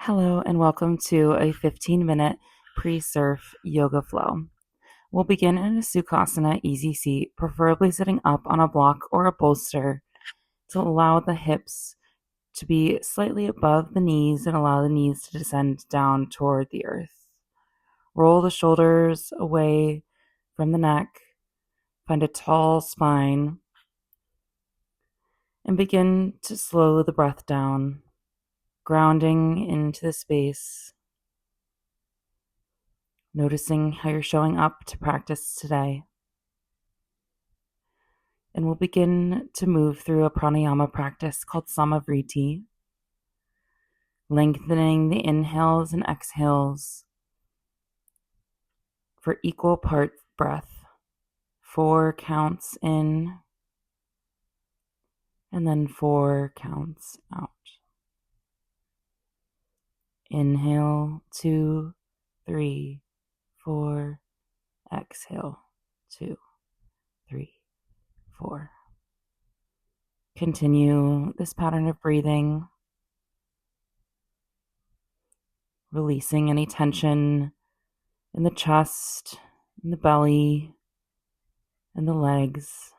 Hello and welcome to a 15-minute pre-surf yoga flow. We'll begin in a Sukhasana easy seat, preferably sitting up on a block or a bolster to allow the hips to be slightly above the knees and allow the knees to descend down toward the earth. Roll the shoulders away from the neck, find a tall spine, and begin to slow the breath down, grounding into the space. Noticing how you're showing up to practice today. And we'll begin to move through a pranayama practice called Samavriti, lengthening the inhales and exhales for equal part breath. 4 counts in, and then 4 counts out. Inhale, 2, 3, 4. Exhale, 2, 3, 4. Continue this pattern of breathing, releasing any tension in the chest, in the belly, and the legs,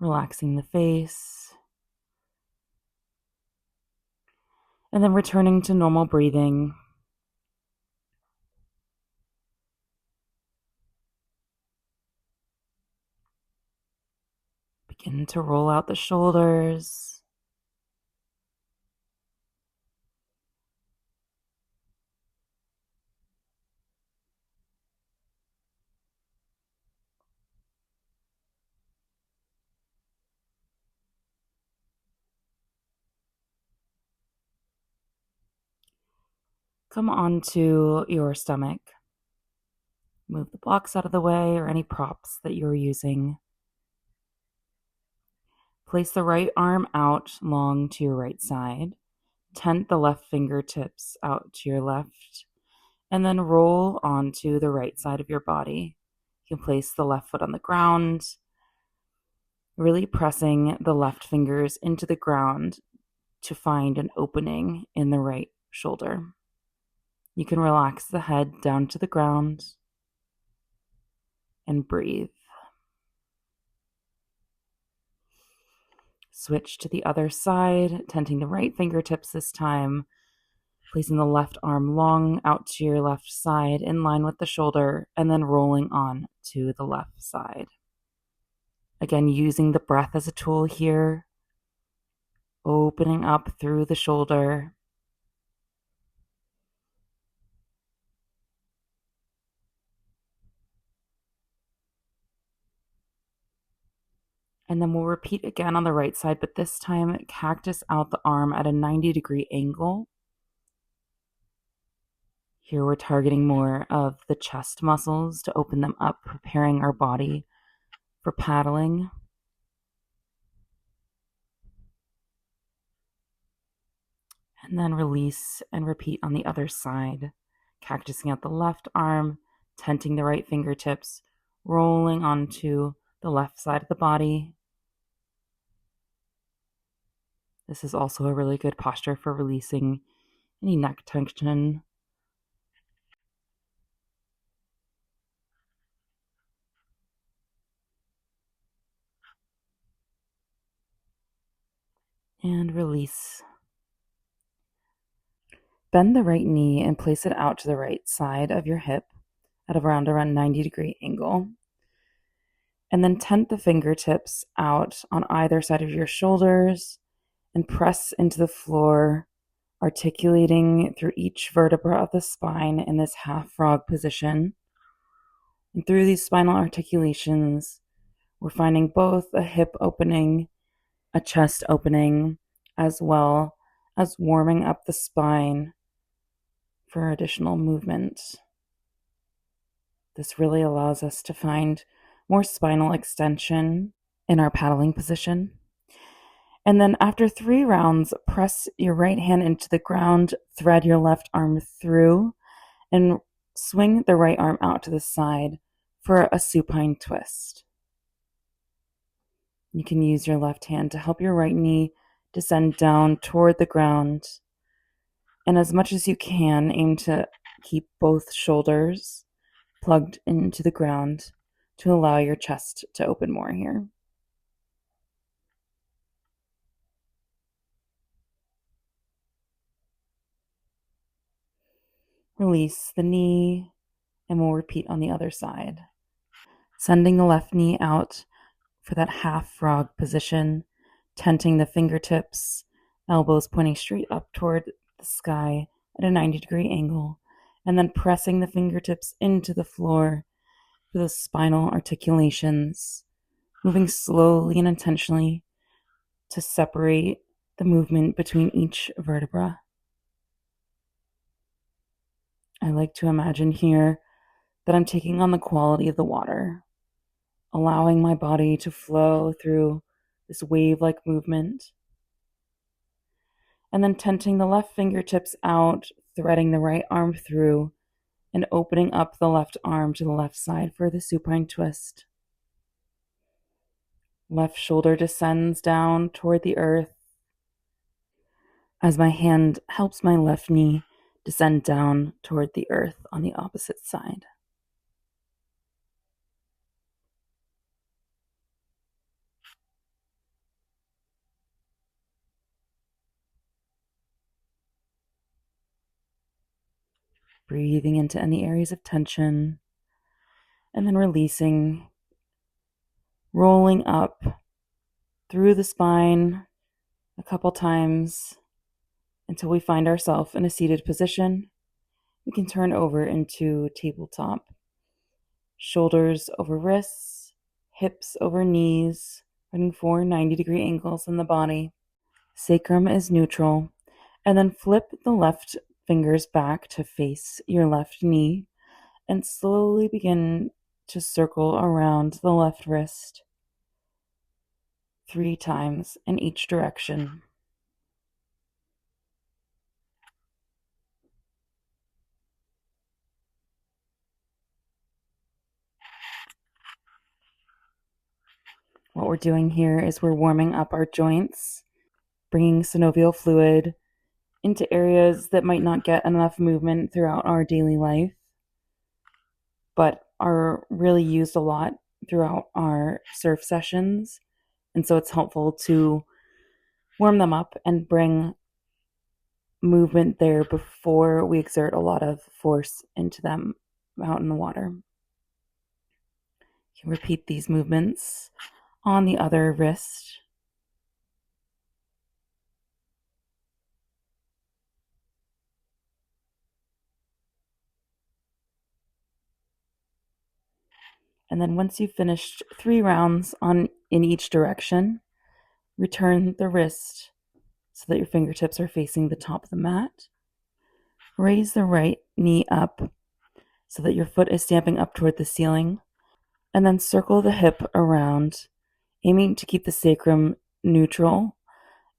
relaxing the face, and then returning to normal breathing. Begin to roll out the shoulders. Come onto your stomach. Move the blocks out of the way or any props that you're using. Place the right arm out long to your right side. Tent the left fingertips out to your left. And then roll onto the right side of your body. You can place the left foot on the ground, really pressing the left fingers into the ground to find an opening in the right shoulder. You can relax the head down to the ground and breathe. Switch to the other side, tenting the right fingertips this time, placing the left arm long out to your left side in line with the shoulder, and then rolling on to the left side. Again, using the breath as a tool here, opening up through the shoulder. And then we'll repeat again on the right side, but this time cactus out the arm at a 90-degree angle. Here we're targeting more of the chest muscles to open them up, preparing our body for paddling. And then release and repeat on the other side, cactusing out the left arm, tenting the right fingertips, rolling onto the left side of the body. This is also a really good posture for releasing any neck tension. And release. Bend the right knee and place it out to the right side of your hip at around 90-degree angle. And then tent the fingertips out on either side of your shoulders and press into the floor, articulating through each vertebra of the spine in this half frog position. And through these spinal articulations, we're finding both a hip opening, a chest opening, as well as warming up the spine for additional movement. This really allows us to find more spinal extension in our paddling position. And then after 3 rounds, press your right hand into the ground, thread your left arm through, and swing the right arm out to the side for a supine twist. You can use your left hand to help your right knee descend down toward the ground And as much as you can, aim to keep both shoulders plugged into the ground to allow your chest to open more here. Release the knee, and we'll repeat on the other side. Sending the left knee out for that half frog position, tenting the fingertips, elbows pointing straight up toward the sky at a 90-degree angle, and then pressing the fingertips into the floor for the spinal articulations, moving slowly and intentionally to separate the movement between each vertebra. I like to imagine here that I'm taking on the quality of the water, allowing my body to flow through this wave-like movement, and then tenting the left fingertips out, threading the right arm through, and opening up the left arm to the left side for the supine twist. Left shoulder descends down toward the earth as my hand helps my left knee descend down toward the earth on the opposite side. Breathing into any areas of tension, and then releasing, rolling up through the spine a couple times until we find ourselves in a seated position. We can turn over into tabletop. Shoulders over wrists, hips over knees, running 4 90-degree angles in the body. Sacrum is neutral. And then flip the left fingers back to face your left knee and slowly begin to circle around the left wrist 3 times in each direction. What we're doing here is we're warming up our joints, bringing synovial fluid into areas that might not get enough movement throughout our daily life, but are really used a lot throughout our surf sessions. And so it's helpful to warm them up and bring movement there before we exert a lot of force into them out in the water. You can repeat these movements on the other wrist. And then once you've finished 3 rounds in each direction, return the wrist so that your fingertips are facing the top of the mat. Raise the right knee up so that your foot is stamping up toward the ceiling. And then circle the hip around, aiming to keep the sacrum neutral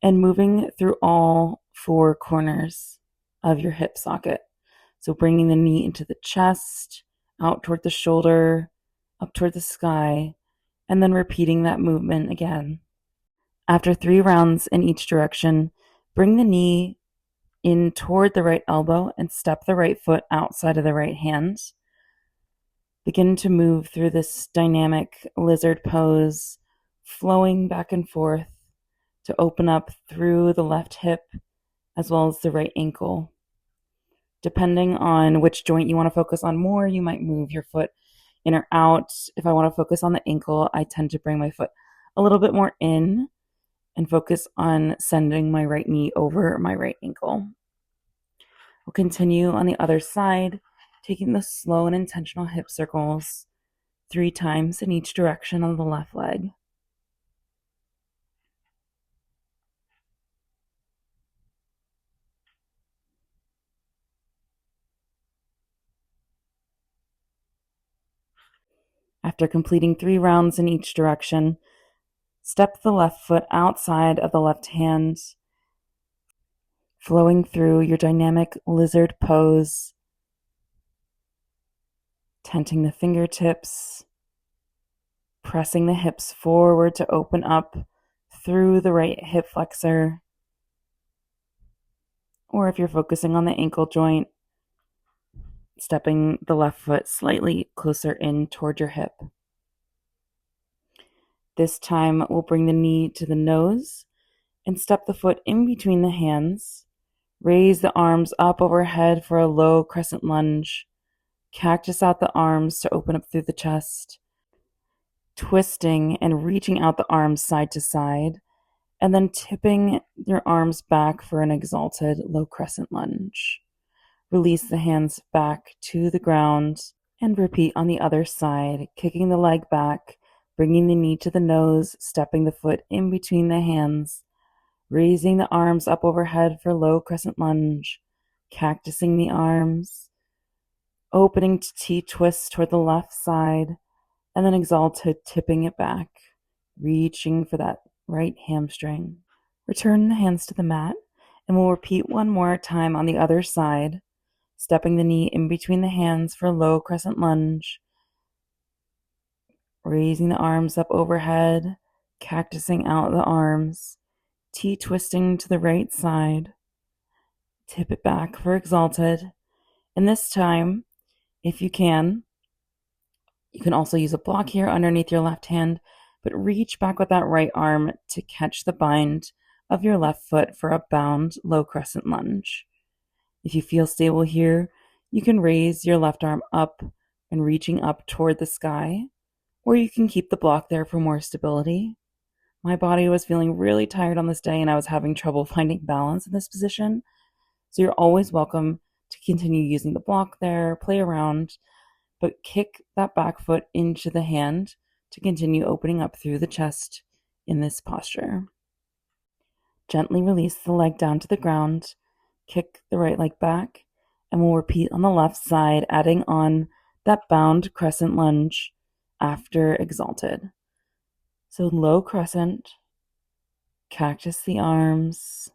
and moving through all 4 corners of your hip socket. So bringing the knee into the chest, out toward the shoulder, up toward the sky, and then repeating that movement again. After 3 rounds in each direction, bring the knee in toward the right elbow and step the right foot outside of the right hand. Begin to move through this dynamic lizard pose, flowing back and forth to open up through the left hip as well as the right ankle. Depending on which joint you want to focus on more, you might move your foot in or out. If I want to focus on the ankle, I tend to bring my foot a little bit more in and focus on sending my right knee over my right ankle. We'll continue on the other side, taking the slow and intentional hip circles 3 times in each direction on the left leg. After completing 3 rounds in each direction, step the left foot outside of the left hand, flowing through your dynamic lizard pose, tenting the fingertips, pressing the hips forward to open up through the right hip flexor, Or if you're focusing on the ankle joint, stepping the left foot slightly closer in toward your hip. This time, we'll bring the knee to the nose and step the foot in between the hands. Raise the arms up overhead for a low crescent lunge. Cactus out the arms to open up through the chest. Twisting and reaching out the arms side to side, and then tipping your arms back for an exalted low crescent lunge. Release the hands back to the ground and repeat on the other side, kicking the leg back, bringing the knee to the nose, stepping the foot in between the hands, raising the arms up overhead for low crescent lunge, cactusing the arms, opening to T-twist toward the left side, and then exalted, tipping it back, reaching for that right hamstring. Return the hands to the mat, and we'll repeat one more time on the other side, stepping the knee in between the hands for a low crescent lunge, raising the arms up overhead, cactusing out the arms, T-twisting to the right side, tip it back for exalted, and this time, if you can also use a block here underneath your left hand, but reach back with that right arm to catch the bind of your left foot for a bound low crescent lunge. If you feel stable here, you can raise your left arm up and reaching up toward the sky, or you can keep the block there for more stability. My body was feeling really tired on this day and I was having trouble finding balance in this position, so you're always welcome to continue using the block there, play around, but kick that back foot into the hand to continue opening up through the chest in this posture. Gently release the leg down to the ground, kick the right leg back, and we'll repeat on the left side, adding on that bound crescent lunge after exalted. So low crescent, cactus the arms,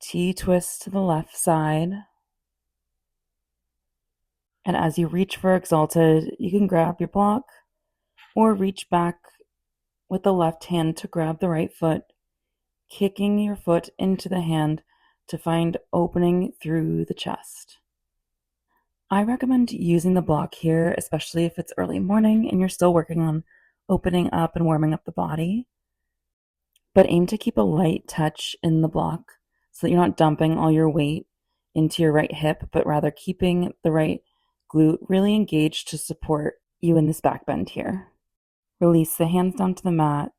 T-twist to the left side, and as you reach for exalted, you can grab your block or reach back with the left hand to grab the right foot, kicking your foot into the hand to find opening through the chest. I recommend using the block here, especially if it's early morning and you're still working on opening up and warming up the body. But aim to keep a light touch in the block so that you're not dumping all your weight into your right hip, but rather keeping the right glute really engaged to support you in this back bend here. Release the hands down to the mat,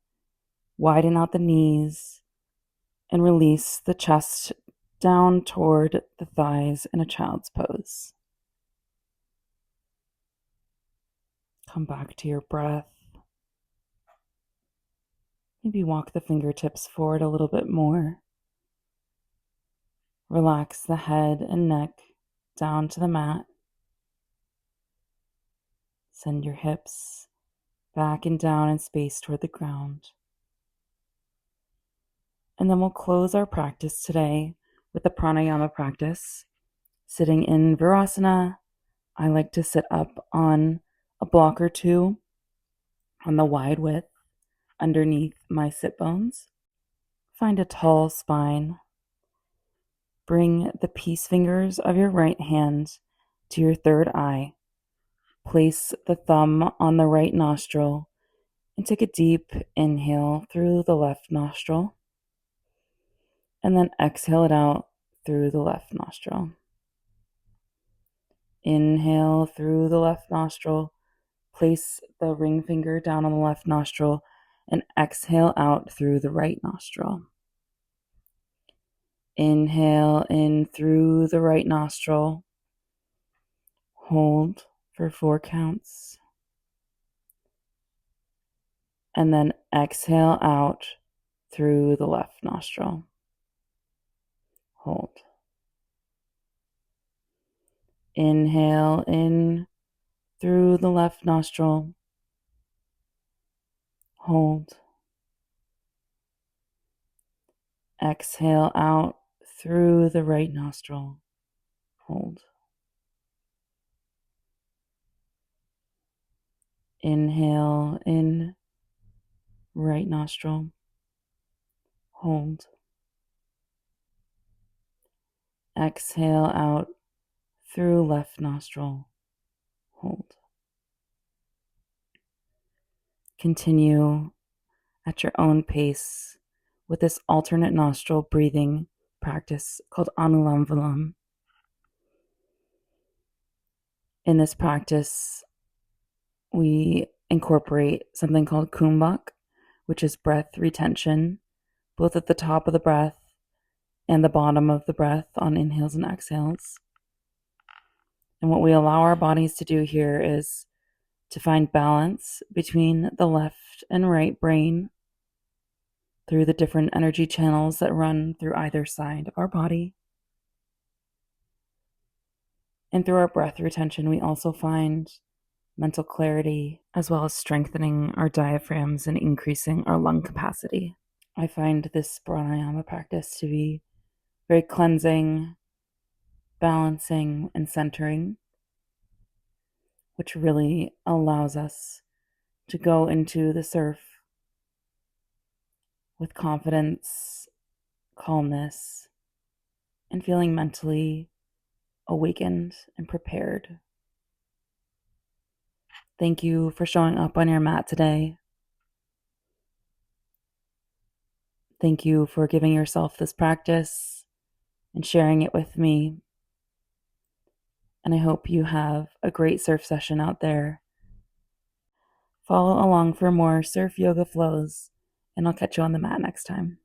widen out the knees, and release the chest down toward the thighs in a child's pose. Come back to your breath. Maybe walk the fingertips forward a little bit more. Relax the head and neck down to the mat. Send your hips back and down in space toward the ground. And then we'll close our practice today with the pranayama practice. Sitting in Virasana, I like to sit up on a block or two on the wide width underneath my sit bones. Find a tall spine. Bring the peace fingers of your right hand to your third eye. Place the thumb on the right nostril and take a deep inhale through the left nostril. And then exhale it out through the left nostril. Inhale through the left nostril. Place the ring finger down on the left nostril and exhale out through the right nostril. Inhale in through the right nostril. Hold for 4 counts. And then exhale out through the left nostril. Hold. Inhale in through the left nostril. Hold. Exhale out through the right nostril. Hold. Inhale in, right nostril. Hold. Exhale out through left nostril. Hold. Continue at your own pace with this alternate nostril breathing practice called Anulam Vilam. In this practice, we incorporate something called kumbhak, which is breath retention, both at the top of the breath and the bottom of the breath on inhales and exhales. And what we allow our bodies to do here is to find balance between the left and right brain through the different energy channels that run through either side of our body. And through our breath retention, we also find mental clarity, as well as strengthening our diaphragms and increasing our lung capacity. I find this pranayama practice to be very cleansing, balancing, and centering, which really allows us to go into the surf with confidence, calmness, and feeling mentally awakened and prepared. Thank you for showing up on your mat today. Thank you for giving yourself this practice and sharing it with me. And I hope you have a great surf session out there. Follow along for more surf yoga flows, and I'll catch you on the mat next time.